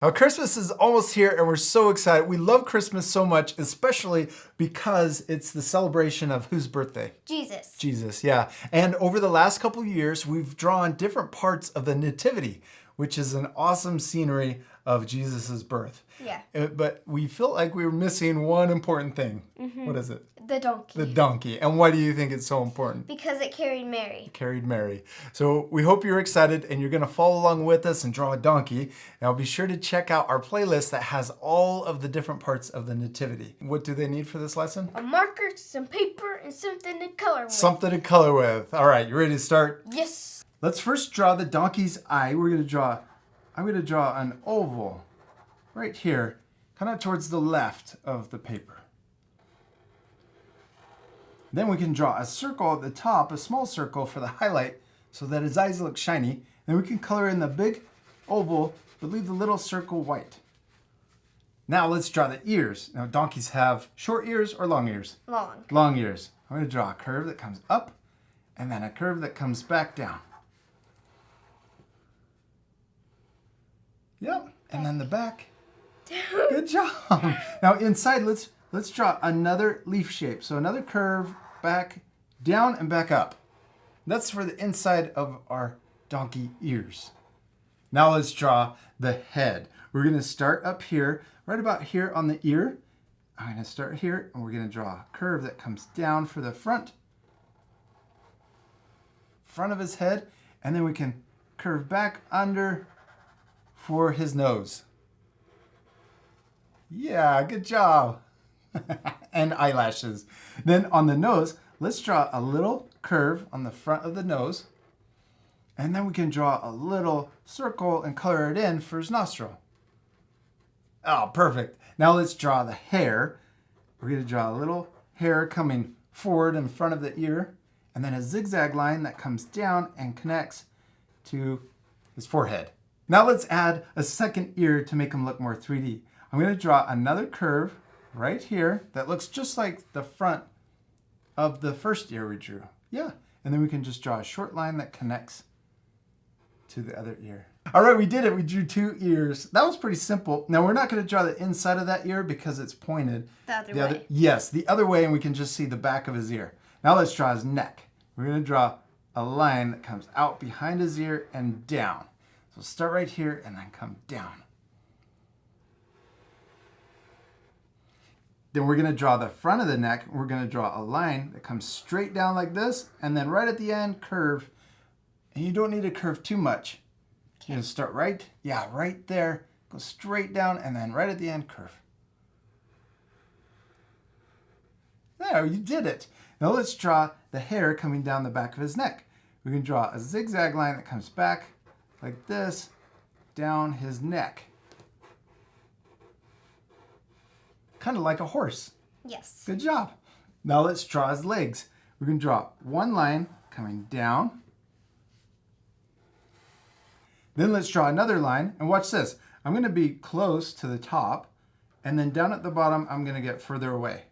Now, Christmas is almost here and we're so excited. We love Christmas so much, especially because it's the celebration of whose birthday? Jesus. Jesus, yeah. And over the last couple of years, we've drawn different parts of the Nativity, which is an awesome scenery of Jesus's birth. Yeah. But we felt like we were missing one important thing. What is it? The donkey. The donkey. And why do you think it's so important? Because it carried Mary. Carried Mary. So we hope you're excited and you're going to follow along with us and draw a donkey. Now be sure to check out our playlist that has all of the different parts of the Nativity. What do they need for this lesson? A marker, some paper, and something to color with. Something to color with. All right, you ready to start? Yes. Let's first draw the donkey's eye. I'm going to draw an oval right here, kind of towards the left of the paper. Then we can draw a circle at the top, a small circle for the highlight so that his eyes look shiny. Then we can color in the big oval, but leave the little circle white. Now let's draw the ears. Now donkeys have short ears or long ears? Long. Long ears. I'm going to draw a curve that comes up and then a curve that comes back down. Yep, and then the back. Good job. Now inside, let's draw another leaf shape. So another curve, back, down, and back up. That's for the inside of our donkey ears. Now let's draw the head. We're going to start up here, right about here on the ear. I'm going to start here, and we're going to draw a curve that comes down for the front of his head, and then we can curve back under for his nose. Yeah, good job. And eyelashes. Then on the nose, let's draw a little curve on the front of the nose. And then we can draw a little circle and color it in for his nostril. Oh, perfect. Now let's draw the hair. We're going to draw a little hair coming forward in front of the ear, and then a zigzag line that comes down and connects to his forehead. Now let's add a second ear to make him look more 3D. I'm going to draw another curve right here that looks just like the front of the first ear we drew. Yeah, and then we can just draw a short line that connects to the other ear. All right, we did it. We drew 2 ears. That was pretty simple. Now we're not going to draw the inside of that ear because it's pointed. The other way. Yes, the other way, and we can just see the back of his ear. Now let's draw his neck. We're going to draw a line that comes out behind his ear and down. So start right here and then come down. Then we're going to draw the front of the neck. We're going to draw a line that comes straight down like this, and then right at the end, curve. And you don't need to curve too much. You're going to start right there, go straight down, and then right at the end, curve. There, you did it. Now let's draw the hair coming down the back of his neck. We can draw a zigzag line that comes back like this, down his neck. Kind of like a horse. Yes. Good job. Now let's draw his legs. We're going to draw one line coming down. Then let's draw another line. And watch this. I'm going to be close to the top. And then down at the bottom, I'm going to get further away.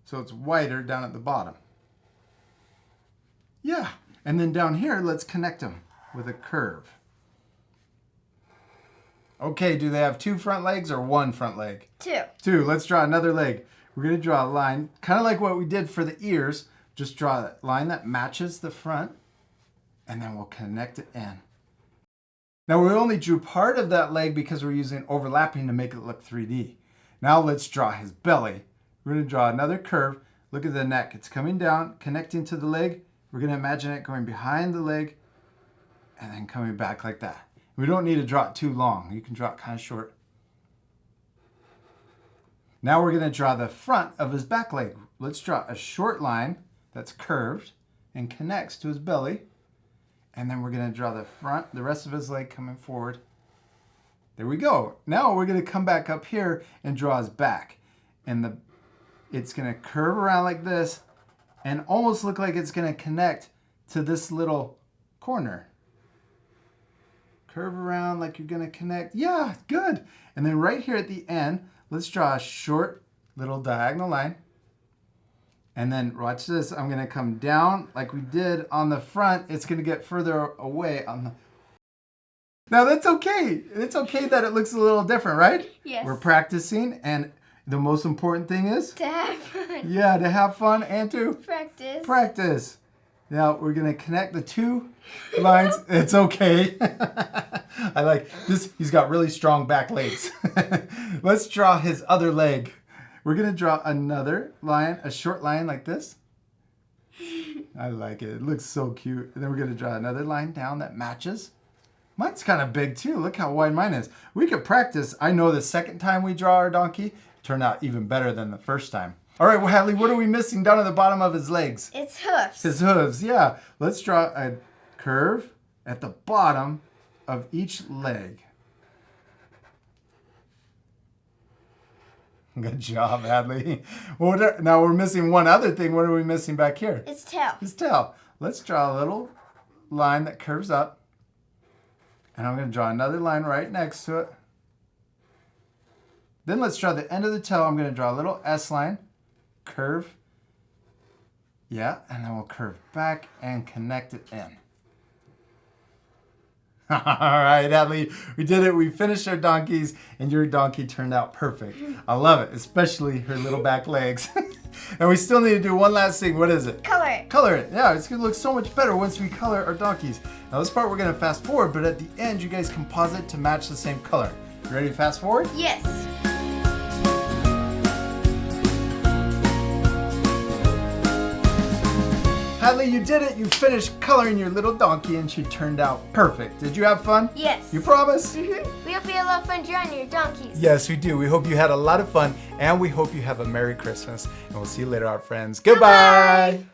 So it's wider down at the bottom. Yeah. And then down here, let's connect them with a curve. Okay, do they have 2 front legs or 1 front leg? 2. 2. Let's draw another leg. We're going to draw a line, kind of like what we did for the ears. Just draw a line that matches the front, and then we'll connect it in. Now, we only drew part of that leg because we're using overlapping to make it look 3D. Now, let's draw his belly. We're going to draw another curve. Look at the neck. It's coming down, connecting to the leg. We're going to imagine it going behind the leg and then coming back like that. We don't need to draw it too long. You can draw it kind of short. Now we're going to draw the front of his back leg. Let's draw a short line that's curved and connects to his belly. And then we're going to draw the rest of his leg coming forward. There we go. Now we're going to come back up here and draw his back. And it's going to curve around like this and almost look like it's going to connect to this little corner. Curve around like you're going to connect. Yeah, good. And then right here at the end, let's draw a short little diagonal line. And then watch this. I'm going to come down like we did on the front. It's going to get further away on the Now that's okay. It's okay that it looks a little different, right? Yes. We're practicing, and the most important thing is To have fun. yeah, to have fun and to Practice. practice. Now we're gonna connect the two lines. It's okay. I like this. He's got really strong back legs. Let's draw his other leg. We're gonna draw another line, a short line like this. I like it. It looks so cute. And then we're gonna draw another line down that matches. Mine's kind of big too. Look how wide mine is. We could practice. I know the second time we draw our donkey, it turned out even better than the first time. All right, well, Hadley, what are we missing down at the bottom of his legs? It's hoofs. His hooves, yeah. Let's draw a curve at the bottom of each leg. Good job, Hadley. Well, now we're missing one other thing. What are we missing back here? It's tail. His tail. Let's draw a little line that curves up. And I'm going to draw another line right next to it. Then let's draw the end of the tail. I'm going to draw a little S line, curve. Yeah, and then we'll curve back and connect it in. All right, Adley, we did it. We finished our donkeys, and your donkey turned out perfect. I love it, especially her little back legs. And we still need to do one last thing. What is it? Color it. Color it. Yeah, it's going to look so much better once we color our donkeys. Now, this part we're going to fast forward, but at the end, you guys can pause it to match the same color. You ready to fast forward? Yes. Hadley, you did it. You finished coloring your little donkey, and she turned out perfect. Did you have fun? Yes. You promise? We hope you had a lot of fun drawing your donkeys. Yes, we do. We hope you had a lot of fun, and we hope you have a Merry Christmas. And we'll see you later, our friends. Goodbye.